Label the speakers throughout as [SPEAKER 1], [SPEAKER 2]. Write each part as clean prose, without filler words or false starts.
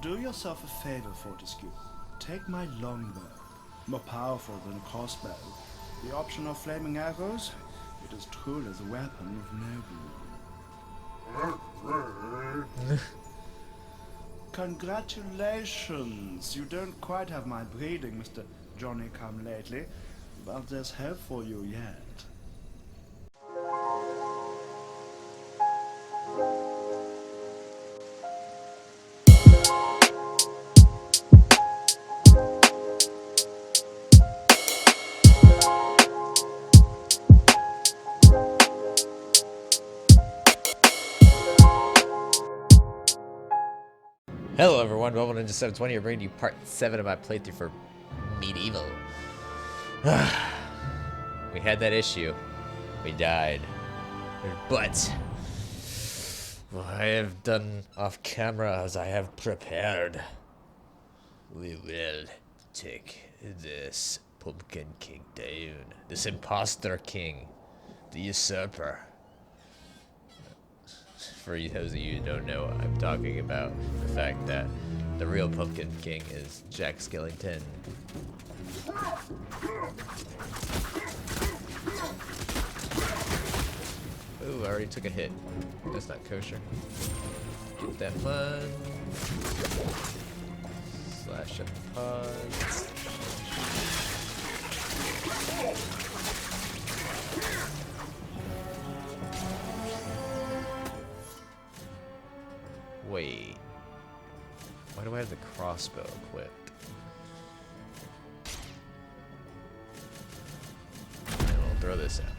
[SPEAKER 1] Do yourself a favor, Fortescue. Take my longbow. More powerful than a crossbow. The option of flaming arrows, it is truly the weapon of noble. Congratulations! You don't quite have my breeding, Mr. Johnny-come-lately, but there's hope for you yet.
[SPEAKER 2] Hello everyone, welcome to 720. We're bringing you part 7 of my playthrough for MediEvil. We had that issue. We died. But what I have done off camera as I have prepared. We will take this Pumpkin King down. This imposter king. The usurper. For those of you who don't know, I'm talking about the fact that the real Pumpkin King is Jack Skellington. Ooh, I already took a hit. That's not kosher. Get that fun. Slash and pause. Wait. Why do I have the crossbow equipped? And we'll throw this out.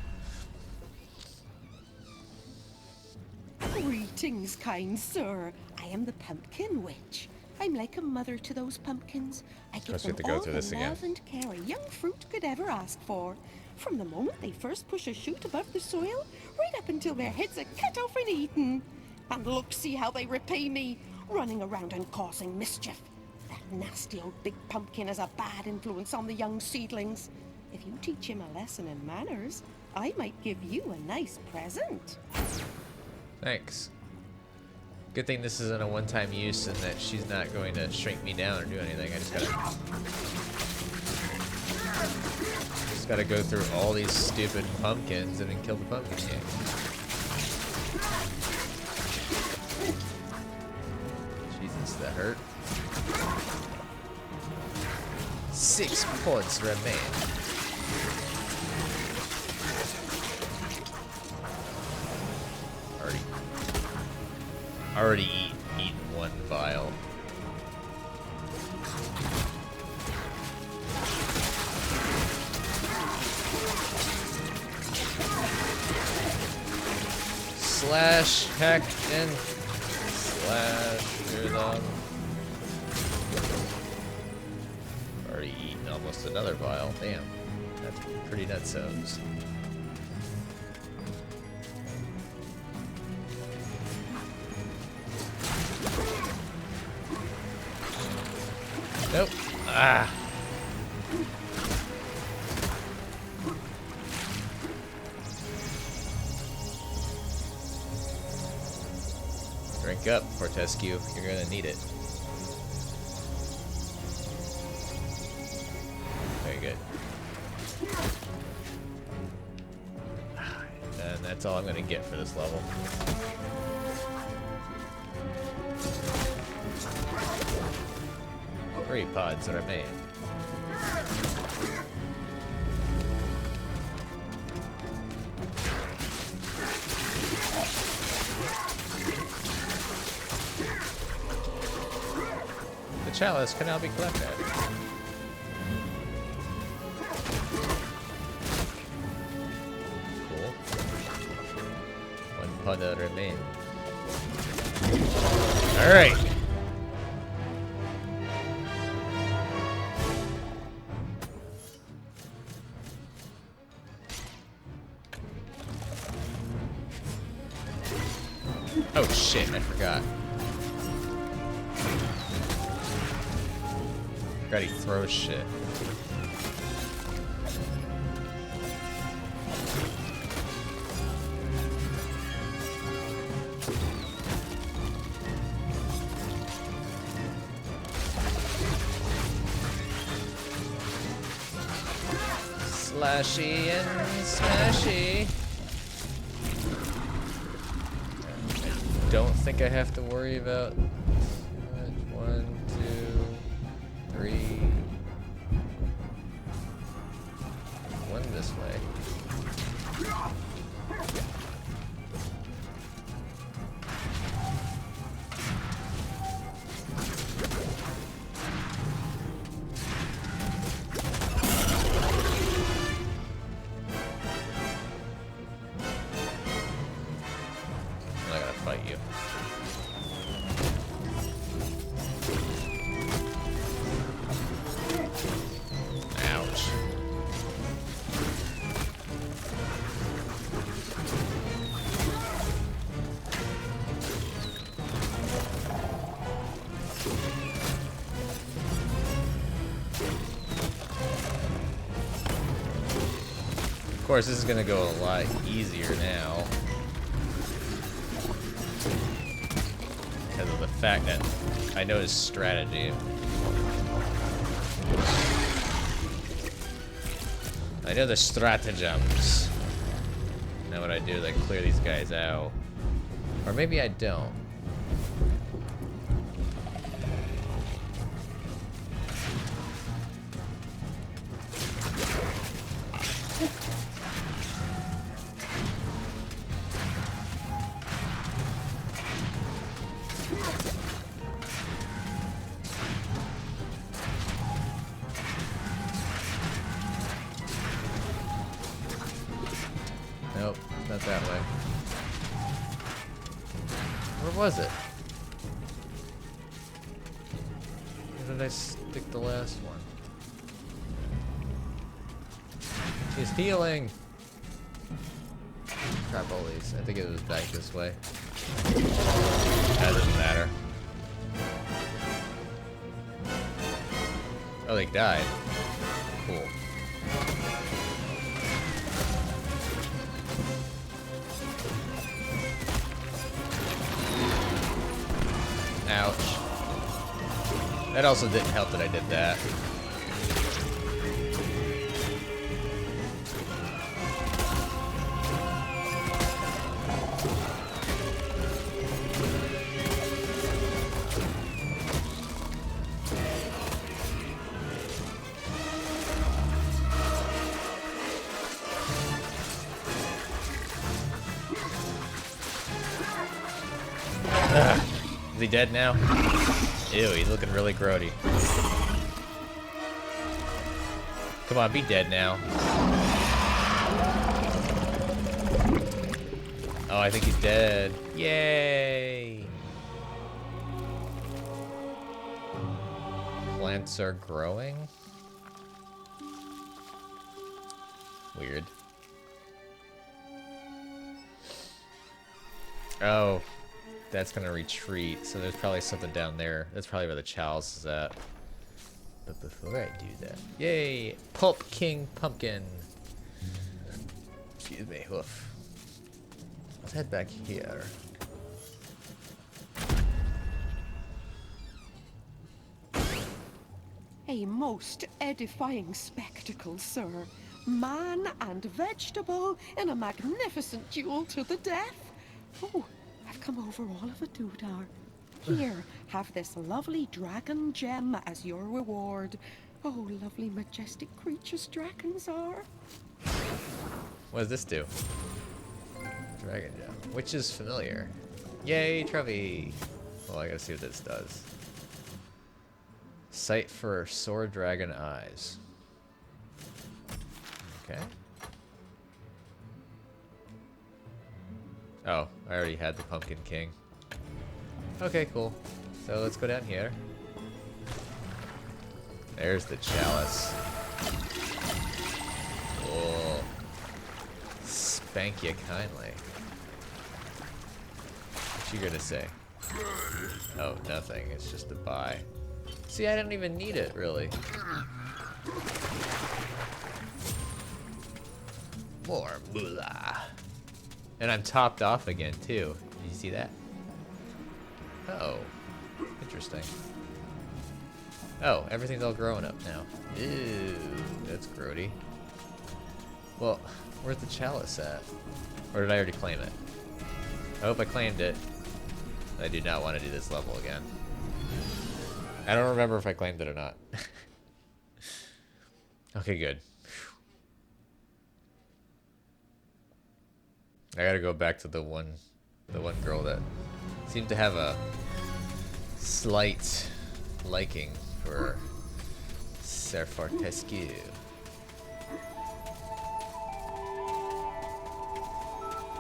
[SPEAKER 3] Greetings, kind sir. I am the Pumpkin Witch. I'm like a mother to those pumpkins. I give them all the love and care a young fruit could ever ask for. From the moment they first push a shoot above the soil, right up until their heads are cut off and eaten. And look, see how they repay me, running around and causing mischief. That nasty old big pumpkin has a bad influence on the young seedlings. If you teach him a lesson in manners, I might give you a nice present.
[SPEAKER 2] Thanks. Good thing this isn't a one-time use and that she's not going to shrink me down or do anything. I just gotta go through all these stupid pumpkins and then kill the pumpkin king. Jesus, that hurt. 6 points remain. Already eaten 1 vial. Slash, hack, and slash through them. Already eaten almost another vial. Damn, that's pretty nutsos. Nope. Ah. Drink up, Fortescue. You're gonna need it. Very good. And that's all I'm gonna get for this level. 3 pods remain. The chalice can now be collected. Cool. 1 pod remain. All right. Oh shit, I forgot. Forgot he throws shit. Splashy and smashy. I don't think I have to worry about 1, 2, 3. One this way. Of course, this is gonna go a lot easier now because of the fact that I know his strategy. I know the stratagems. Now what I do is I clear these guys out. Or maybe I don't. Nope, not that way. Where was it? Where did I stick the last one? He's healing! Crap, all these. I think it was back this way. That doesn't matter. Oh, they died. Cool. Ouch. That also didn't help that I did that. Is he dead now? Ew, he's looking really grody. Come on, be dead now. Oh, I think he's dead. Yay! Plants are growing? Weird. Oh. That's gonna retreat, so there's probably something down there. That's probably where the chalice is at. But before I do that, yay! Pulp King Pumpkin! Excuse me, woof. Let's head back here.
[SPEAKER 3] A most edifying spectacle, sir. Man and vegetable in a magnificent duel to the death. Oh, I've come over all of a doodah. Here, have this lovely dragon gem as your reward. Oh, lovely, majestic creatures dragons are.
[SPEAKER 2] What does this do? Dragon gem, which is familiar. Yay, trophy! Well, I gotta see what this does. Sight for sword dragon eyes. Okay. Oh, I already had the Pumpkin King. Okay, cool. So let's go down here. There's the chalice. Cool. Spank you kindly. What you gonna say? Oh, nothing. It's just a buy. See, I don't even need it, really. More moolah. And I'm topped off again, too. Did you see that? Oh. Interesting. Oh, everything's all growing up now. Ew, that's grody. Well, where's the chalice at? Or did I already claim it? I hope I claimed it. I do not want to do this level again. I don't remember if I claimed it or not. Okay, good. I gotta go back to the one girl that seemed to have a slight liking for Sir Fortescue.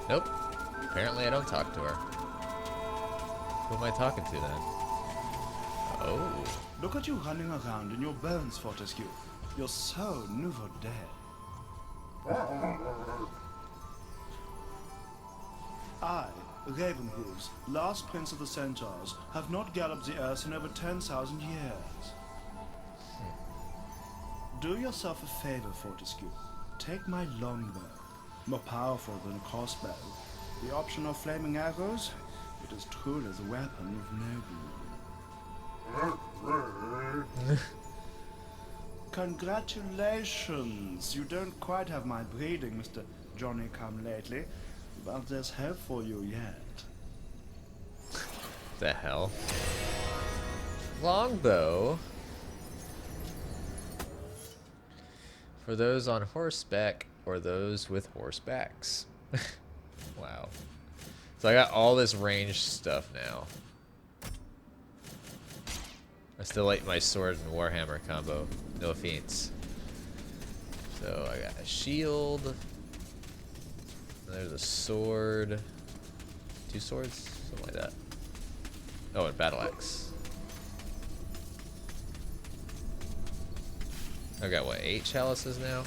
[SPEAKER 2] Nope. Apparently I don't talk to her. Who am I talking to then? Oh.
[SPEAKER 1] Look at you running around in your bones, Fortescue. You're so nouveau dead. I, Ravenhooves, last prince of the centaurs, have not galloped the earth in over 10,000 years. Do yourself a favor, Fortescue. Take my longbow, more powerful than a crossbow. The option of flaming arrows, it is truly the weapon of noble. Congratulations! You don't quite have my breeding, Mr. Johnny-come-lately, but there's hope for you yet.
[SPEAKER 2] The hell? Longbow? For those on horseback or those with horsebacks. Wow. So I got all this ranged stuff now. I still like my sword and warhammer combo. No offense. So I got a shield. There's a sword. 2 swords? Something like that. Oh, and battle axe. I got what, 8 chalices now?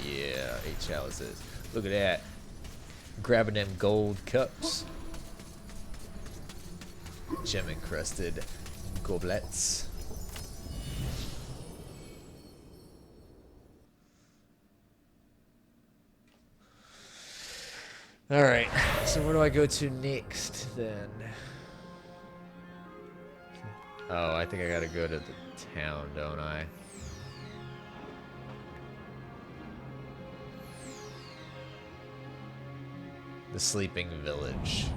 [SPEAKER 2] Yeah, 8 chalices. Look at that. Grabbing them gold cups. Gem encrusted goblets. Alright, so where do I go to next then? Oh, I think I gotta go to the town, don't I? The Sleeping Village.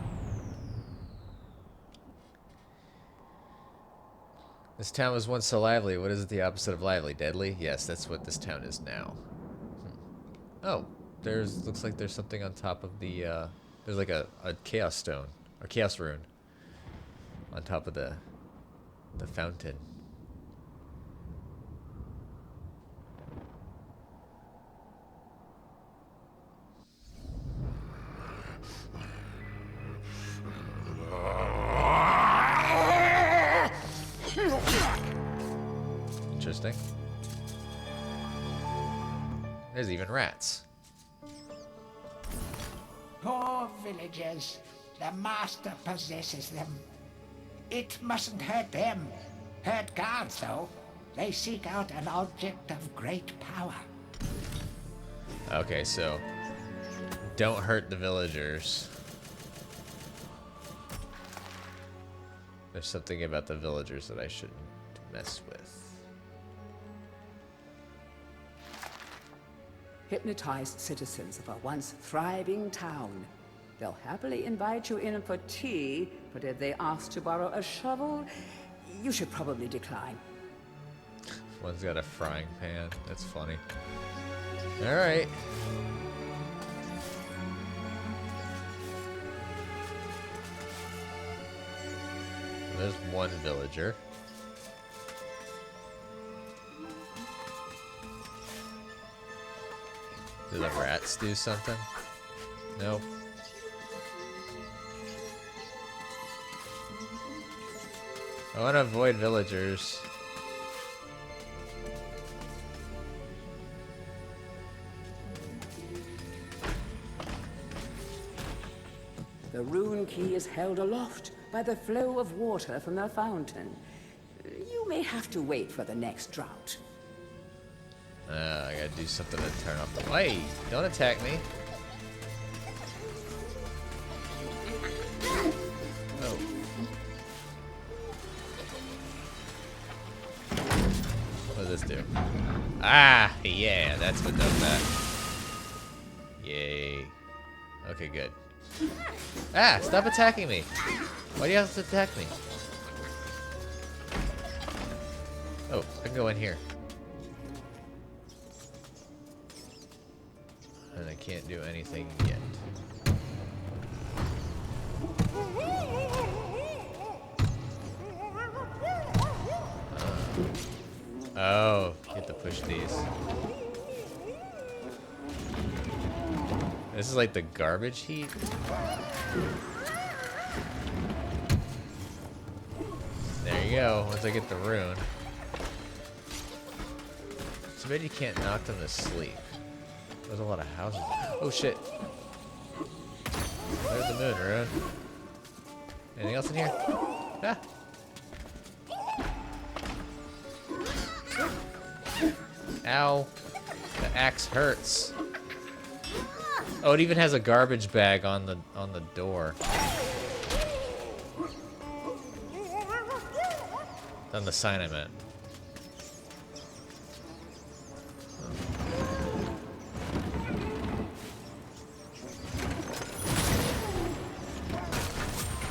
[SPEAKER 2] This town was once so lively. What is it the opposite of lively? Deadly? Yes, that's what this town is now. Oh, looks like there's something on top of the, there's like a chaos stone, or chaos rune on top of the fountain. Interesting. There's even rats.
[SPEAKER 4] Poor villagers. The master possesses them. It mustn't hurt them. Hurt guards, though. They seek out an object of great power.
[SPEAKER 2] Okay, so don't hurt the villagers. There's something about the villagers that I shouldn't mess with.
[SPEAKER 5] Hypnotized citizens of a once thriving town. They'll happily invite you in for tea, but if they ask to borrow a shovel, you should probably decline.
[SPEAKER 2] One's got a frying pan. That's funny. Alright. There's one villager. Do the rats do something? Nope. I want to avoid villagers.
[SPEAKER 5] The rune key is held aloft by the flow of water from the fountain. You may have to wait for the next drought.
[SPEAKER 2] I gotta do something to turn off the... Hey, don't attack me. Oh. What does this do? Ah, yeah, that's what does that. Yay. Okay, good. Ah, stop attacking me. Why do you have to attack me? Oh, I can go in here. And I can't do anything yet. Oh, you have to push these. This is like the garbage heap. There you go, once I get the rune. So maybe you can't knock them to sleep. There's a lot of houses. Oh shit. There's the moon, rune. Anything else in here? Ah. Ow. The axe hurts. Oh, it even has a garbage bag on the door. On the sign I meant.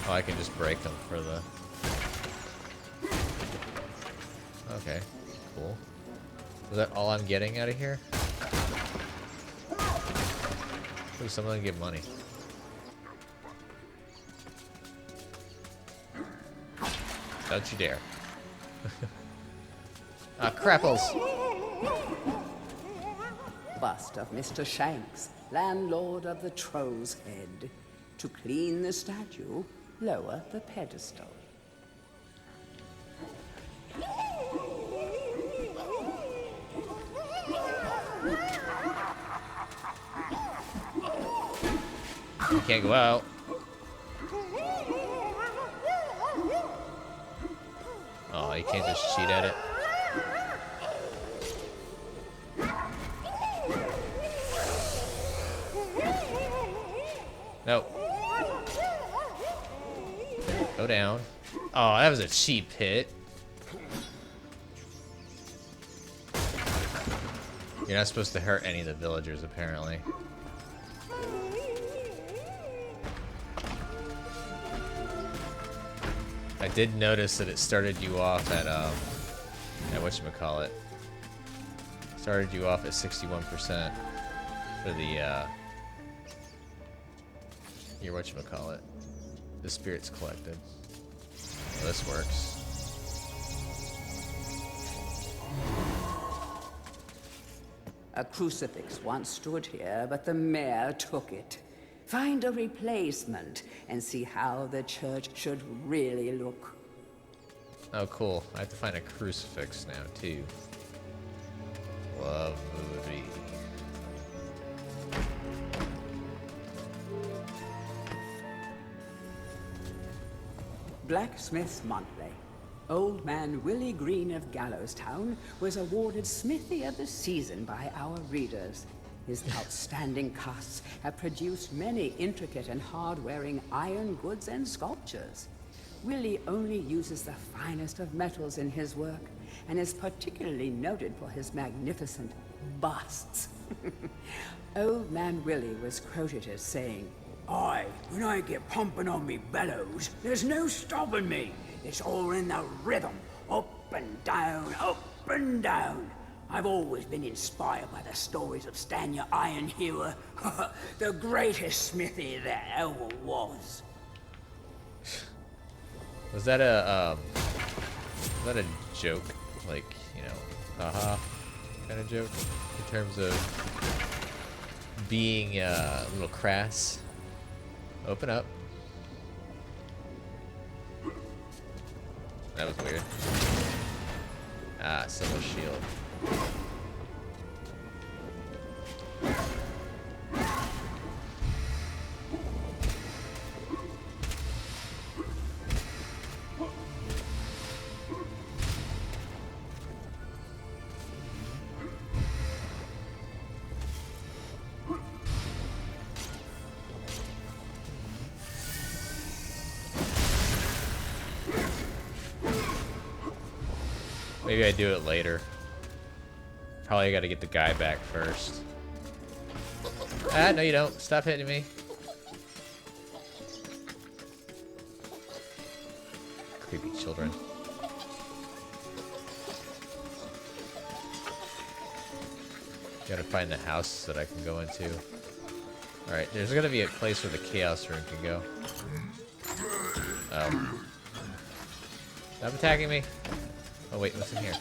[SPEAKER 2] Oh, I can just break them for the... Okay, cool. Is that all I'm getting out of here? Ooh, someone get money. Don't you dare. Ah, crapples!
[SPEAKER 5] Bust of Mr. Shanks, landlord of the Troll's Head. To clean the statue, lower the pedestal.
[SPEAKER 2] You can't go out. Oh, you can't just cheat at it. Nope. Go down. Oh, that was a cheap hit. You're not supposed to hurt any of the villagers, apparently. I did notice that it started you off at whatchamacallit. Started you off at 61% for the, your whatchamacallit. The spirits collected. Well, this works.
[SPEAKER 5] A crucifix once stood here, but the mayor took it. Find a replacement and see how the church should really look.
[SPEAKER 2] Oh, cool. I have to find a crucifix now, too. Lovely.
[SPEAKER 5] Blacksmith's Monthly. Old man Willie Green of Gallowstown was awarded Smithy of the Season by our readers. His outstanding casts have produced many intricate and hard-wearing iron goods and sculptures. Willie only uses the finest of metals in his work, and is particularly noted for his magnificent busts. Old man Willie was quoted as saying, "Aye, when I get pumping on me bellows, there's no stopping me. It's all in the rhythm, up and down, up and down. I've always been inspired by the stories of Stan your Iron Hewer, the greatest smithy there ever was."
[SPEAKER 2] Was that a joke? Like, you know, haha kind of joke? In terms of being a little crass? Open up. That was weird. Ah, silver shield. Maybe I do it later. Probably gotta get the guy back first. Ah, no you don't. Stop hitting me. Creepy children. Gotta find the house that I can go into. Alright, there's gonna be a place where the chaos room can go. Oh. Stop attacking me. Oh wait, what's in here?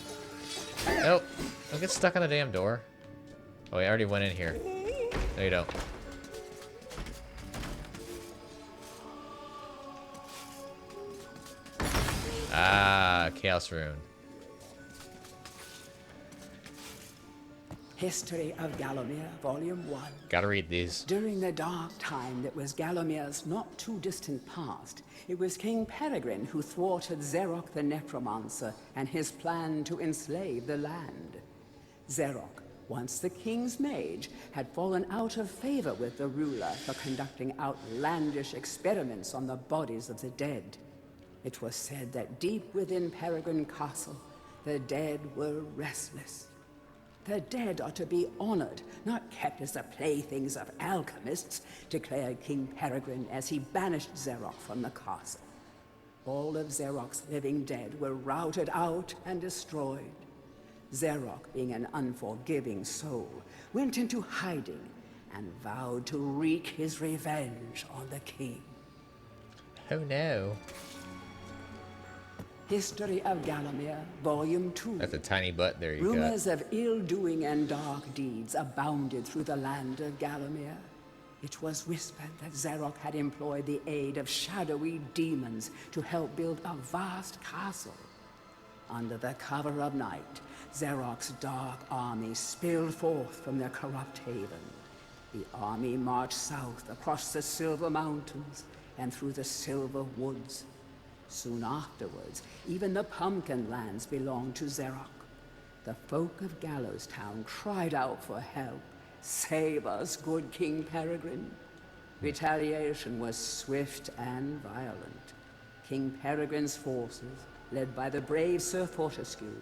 [SPEAKER 2] Nope. Don't get stuck on the damn door. Oh, I already went in here. No, you don't. Ah, chaos rune.
[SPEAKER 5] History of Gallowmere, Volume 1.
[SPEAKER 2] Gotta read these.
[SPEAKER 5] During the dark time that was Gallowmere's not too distant past, it was King Peregrine who thwarted Zarok the Necromancer and his plan to enslave the land. Zarok, once the king's mage, had fallen out of favor with the ruler for conducting outlandish experiments on the bodies of the dead. It was said that deep within Peregrine Castle, the dead were restless. The dead are to be honored, not kept as the playthings of alchemists, declared King Peregrine as he banished Zarok from the castle. All of Zarok's living dead were routed out and destroyed. Zarok, being an unforgiving soul, went into hiding and vowed to wreak his revenge on the king.
[SPEAKER 2] Oh no.
[SPEAKER 5] History of Gallowmere, Volume 2.
[SPEAKER 2] That's a tiny butt there you got.
[SPEAKER 5] Rumors of ill-doing and dark deeds abounded through the land of Gallowmere. It was whispered that Zarok had employed the aid of shadowy demons to help build a vast castle. Under the cover of night, Zarok's dark army spilled forth from their corrupt haven. The army marched south across the Silver Mountains and through the Silver Woods. Soon afterwards, even the Pumpkin Lands belonged to Zarok. The folk of Gallows Town cried out for help. Save us, good King Peregrine. Retaliation was swift and violent. King Peregrine's forces, led by the brave Sir Fortescue,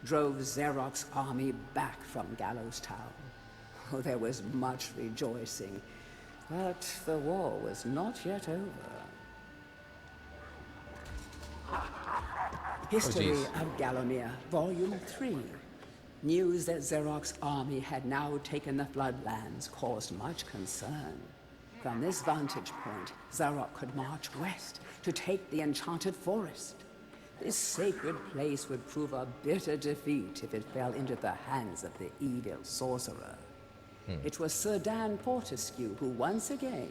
[SPEAKER 5] drove Zarok's army back from Gallows Town. Oh, there was much rejoicing, but the war was not yet over. History of Gallowmere, Volume 3. News that Zarok's army had now taken the Floodlands caused much concern. From this vantage point, Zarok could march west to take the Enchanted Forest. This sacred place would prove a bitter defeat if it fell into the hands of the evil sorcerer. It was Sir Dan Fortescue who once again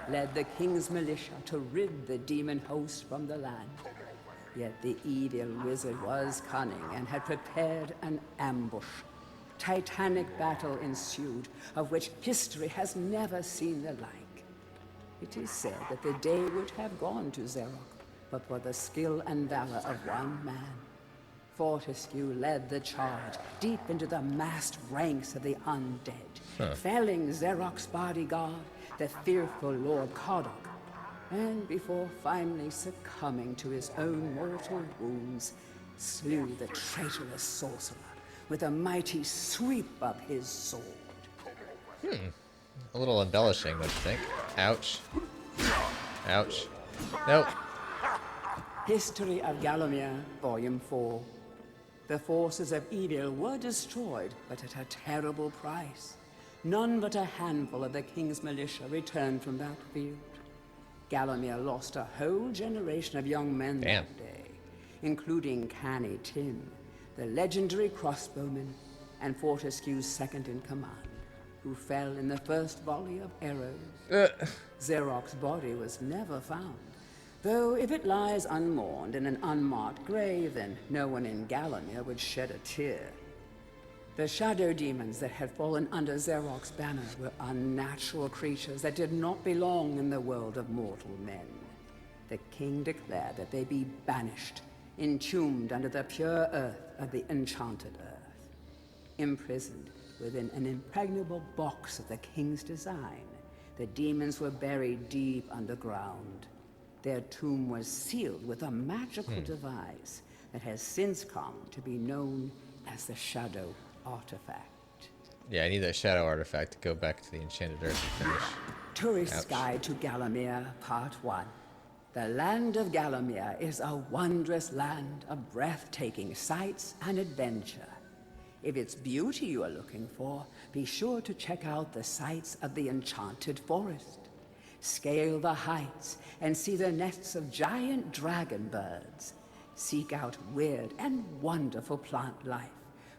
[SPEAKER 5] led the king's militia to rid the demon host from the land. Yet the evil wizard was cunning and had prepared an ambush. Titanic battle ensued, of which history has never seen the like. It is said that the day would have gone to Zarok, but for the skill and valor of one man. Fortescue led the charge deep into the massed ranks of the undead, felling Zarok's bodyguard, the fearful Lord Cardok, and before finally succumbing to his own mortal wounds, slew the traitorous sorcerer with a mighty sweep of his sword.
[SPEAKER 2] A little embellishing, don't you think? Ouch. Ouch. Nope.
[SPEAKER 5] History of Gallowmere, Volume 4. The forces of evil were destroyed, but at a terrible price. None but a handful of the king's militia returned from that field. Gallowmere lost a whole generation of young men that day, including Canny Tim, the legendary crossbowman, and Fortescue's second-in-command, who fell in the first volley of arrows. Zarok's body was never found, though if it lies unmourned in an unmarked grave, then no one in Gallowmere would shed a tear. The shadow demons that had fallen under Zarok's banner were unnatural creatures that did not belong in the world of mortal men. The king declared that they be banished, entombed under the pure earth of the enchanted earth. Imprisoned within an impregnable box of the king's design, the demons were buried deep underground. Their tomb was sealed with a magical device that has since come to be known as the Shadow Artifact.
[SPEAKER 2] Yeah, I need that shadow artifact to go back to the Enchanted Earth and finish.
[SPEAKER 5] Tourist's
[SPEAKER 2] Ouch.
[SPEAKER 5] Guide to Gallowmere, Part 1. The land of Gallowmere is a wondrous land of breathtaking sights and adventure. If it's beauty you are looking for, be sure to check out the sights of the Enchanted Forest. Scale the heights and see the nests of giant dragon birds. Seek out weird and wonderful plant life.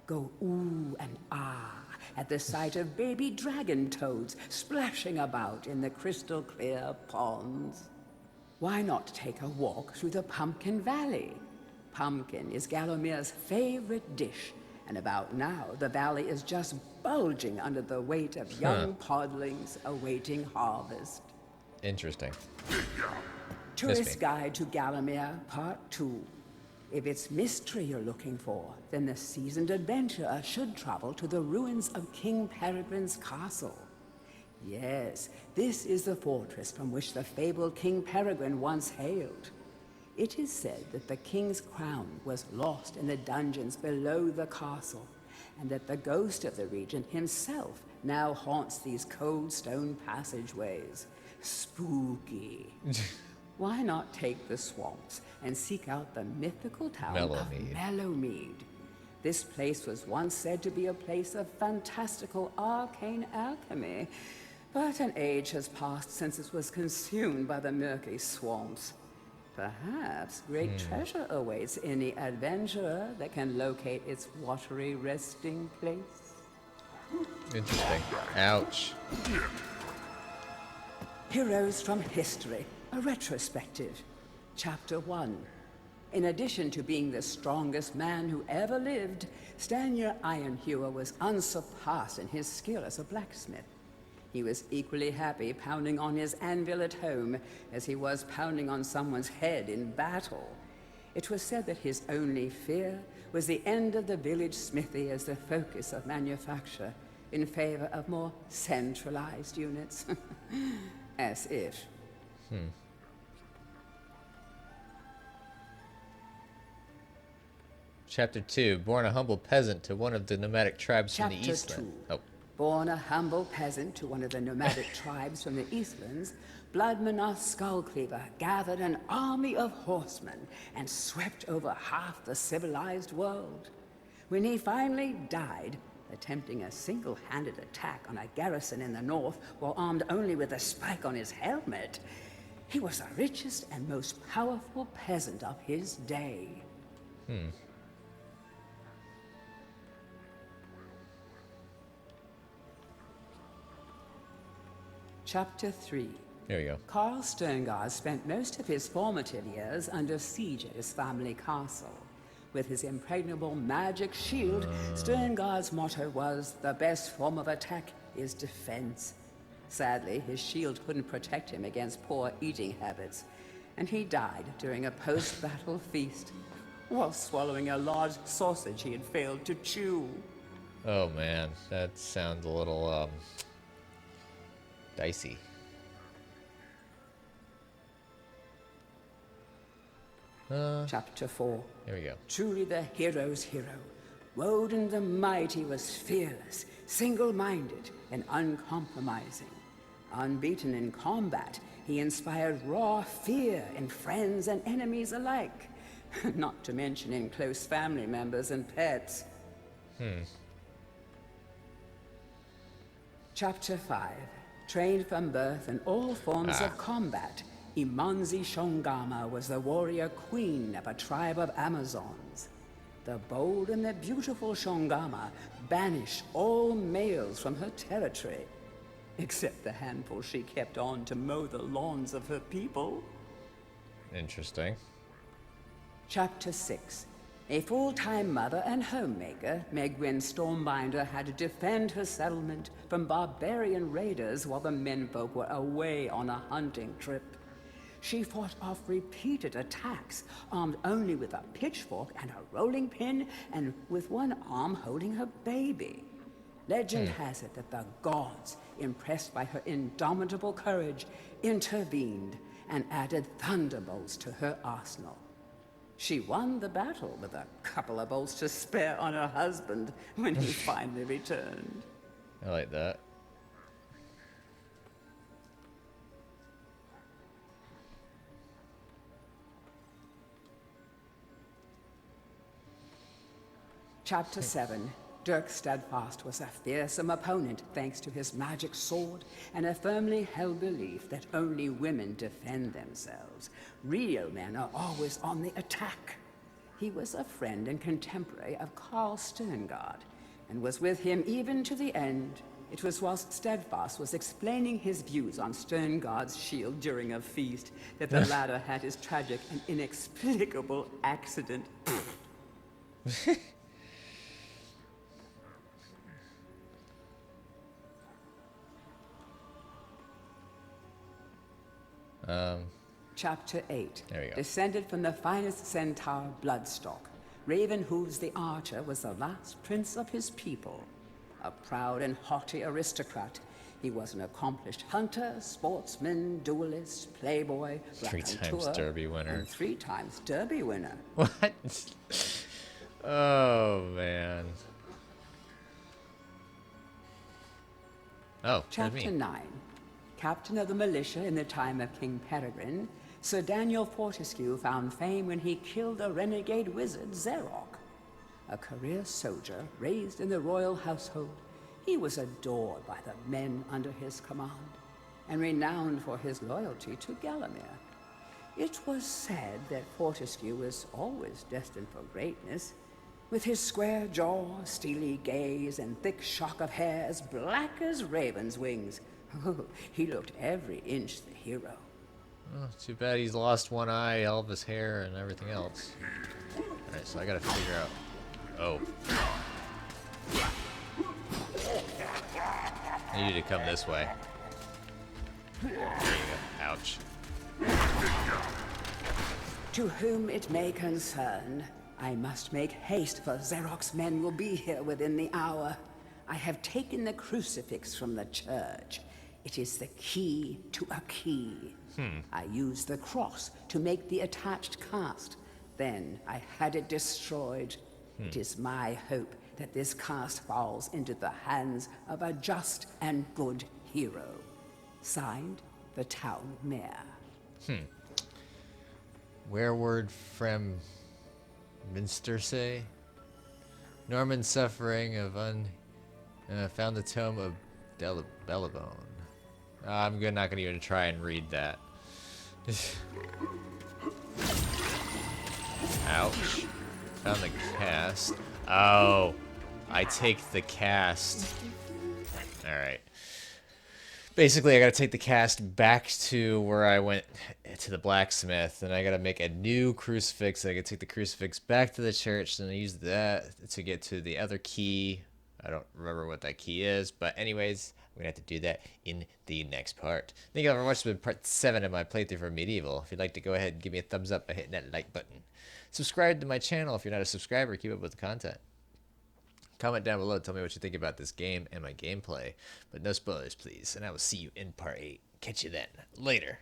[SPEAKER 5] Go ooh and ah at the sight of baby dragon toads splashing about in the crystal clear ponds. Why not take a walk through the Pumpkin Valley? Pumpkin is Gallowmere's favorite dish, and about now the valley is just bulging under the weight of young podlings awaiting harvest.
[SPEAKER 2] Interesting.
[SPEAKER 5] Tourist Guide to Gallowmere, Part 2. If it's mystery you're looking for, then the seasoned adventurer should travel to the ruins of King Peregrine's castle. Yes, this is the fortress from which the fabled King Peregrine once hailed. It is said that the king's crown was lost in the dungeons below the castle, and that the ghost of the regent himself now haunts these cold stone passageways. Spooky. Why not take the swamps and seek out the mythical town of Mellowmead? This place was once said to be a place of fantastical arcane alchemy, but an age has passed since it was consumed by the murky swamps. Perhaps great treasure awaits any adventurer that can locate its watery resting place.
[SPEAKER 2] Interesting. Ouch.
[SPEAKER 5] Heroes from History, a retrospective. Chapter 1. In addition to being the strongest man who ever lived, Stanyer Ironhewer was unsurpassed in his skill as a blacksmith. He was equally happy pounding on his anvil at home as he was pounding on someone's head in battle. It was said that his only fear was the end of the village smithy as the focus of manufacture, in favor of more centralized units. As if.
[SPEAKER 2] Chapter 2. Born a humble peasant to one of the nomadic tribes from the
[SPEAKER 5] Chapter
[SPEAKER 2] Eastland.
[SPEAKER 5] 2. Born a humble peasant to one of the nomadic tribes from the Eastlands, Bloodmanoth Skullcleaver gathered an army of horsemen and swept over half the civilized world. When he finally died, attempting a single-handed attack on a garrison in the north while armed only with a spike on his helmet, he was the richest and most powerful peasant of his day. Chapter 3.
[SPEAKER 2] There we go.
[SPEAKER 5] Carl Sterngard spent most of his formative years under siege at his family castle. With his impregnable magic shield, Sterngard's motto was, "The best form of attack is defense." Sadly, his shield couldn't protect him against poor eating habits, and he died during a post-battle feast, while swallowing a large sausage he had failed to chew.
[SPEAKER 2] Oh man, that sounds a little, dicey.
[SPEAKER 5] Chapter 4.
[SPEAKER 2] Here we go.
[SPEAKER 5] Truly the hero's hero. Woden the Mighty was fearless, single-minded, and uncompromising. Unbeaten in combat, he inspired raw fear in friends and enemies alike, not to mention in close family members and pets. Chapter 5. Trained from birth in all forms of combat, Imanzi Shongama was the warrior queen of a tribe of Amazons. The bold and the beautiful Shongama banished all males from her territory, except the handful she kept on to mow the lawns of her people.
[SPEAKER 2] Interesting.
[SPEAKER 5] Chapter 6. A full-time mother and homemaker, Megwin Stormbinder had to defend her settlement from barbarian raiders while the menfolk were away on a hunting trip. She fought off repeated attacks, armed only with a pitchfork and a rolling pin, and with one arm holding her baby. Legend has it that the gods, impressed by her indomitable courage, intervened and added thunderbolts to her arsenal. She won the battle with a couple of bolts to spare on her husband when he finally returned.
[SPEAKER 2] I like that.
[SPEAKER 5] Chapter 7. Dirk Steadfast was a fearsome opponent thanks to his magic sword and a firmly held belief that only women defend themselves. Real men are always on the attack. He was a friend and contemporary of Carl Sterngard and was with him even to the end. It was whilst Steadfast was explaining his views on Sterngard's shield during a feast that the latter had his tragic and inexplicable accident. Chapter 8.
[SPEAKER 2] There we go.
[SPEAKER 5] Descended from the finest centaur bloodstock, Ravenhooves the Archer was the last prince of his people. A proud and haughty aristocrat, he was an accomplished hunter, sportsman, duelist, playboy,
[SPEAKER 2] 3 times
[SPEAKER 5] raconteur,
[SPEAKER 2] Derby winner.
[SPEAKER 5] and 3 times Derby winner.
[SPEAKER 2] What? Oh, man. Oh, there's me.
[SPEAKER 5] Chapter 9. Captain of the militia in the time of King Peregrine, Sir Daniel Fortescue found fame when he killed a renegade wizard, Zarok. A career soldier raised in the royal household, he was adored by the men under his command, and renowned for his loyalty to Gallowmere. It was said that Fortescue was always destined for greatness. With his square jaw, steely gaze, and thick shock of hair as black as raven's wings, he looked every inch the hero.
[SPEAKER 2] Oh, too bad he's lost one eye, all of his hair, and everything else. Alright, so I gotta figure out... Oh. I need you to come this way. There you go. Ouch.
[SPEAKER 5] To whom it may concern, I must make haste, for Zarok's men will be here within the hour. I have taken the crucifix from the church. It is the key to a key. I used the cross to make the attached cast. Then I had it destroyed. It is my hope that this cast falls into the hands of a just and good hero. Signed, the town mayor.
[SPEAKER 2] Whereward from Minster say? Norman suffering of found the tome of Bellabone. I'm not gonna even try and read that. Ouch. Found the cast. Oh, I take the cast. Alright. Basically, I gotta take the cast back to where I went to the blacksmith, and I gotta make a new crucifix. I gotta take the crucifix back to the church, and I use that to get to the other key. I don't remember what that key is, but anyways, we're gonna have to do that in the next part. Thank you all for watching. This has been part 7 of my playthrough for MediEvil. If you'd like to go ahead and give me a thumbs up by hitting that like button. Subscribe to my channel if you're not a subscriber. Keep up with the content. Comment down below. Tell me what you think about this game and my gameplay. But no spoilers, please. And I will see you in part 8. Catch you then. Later.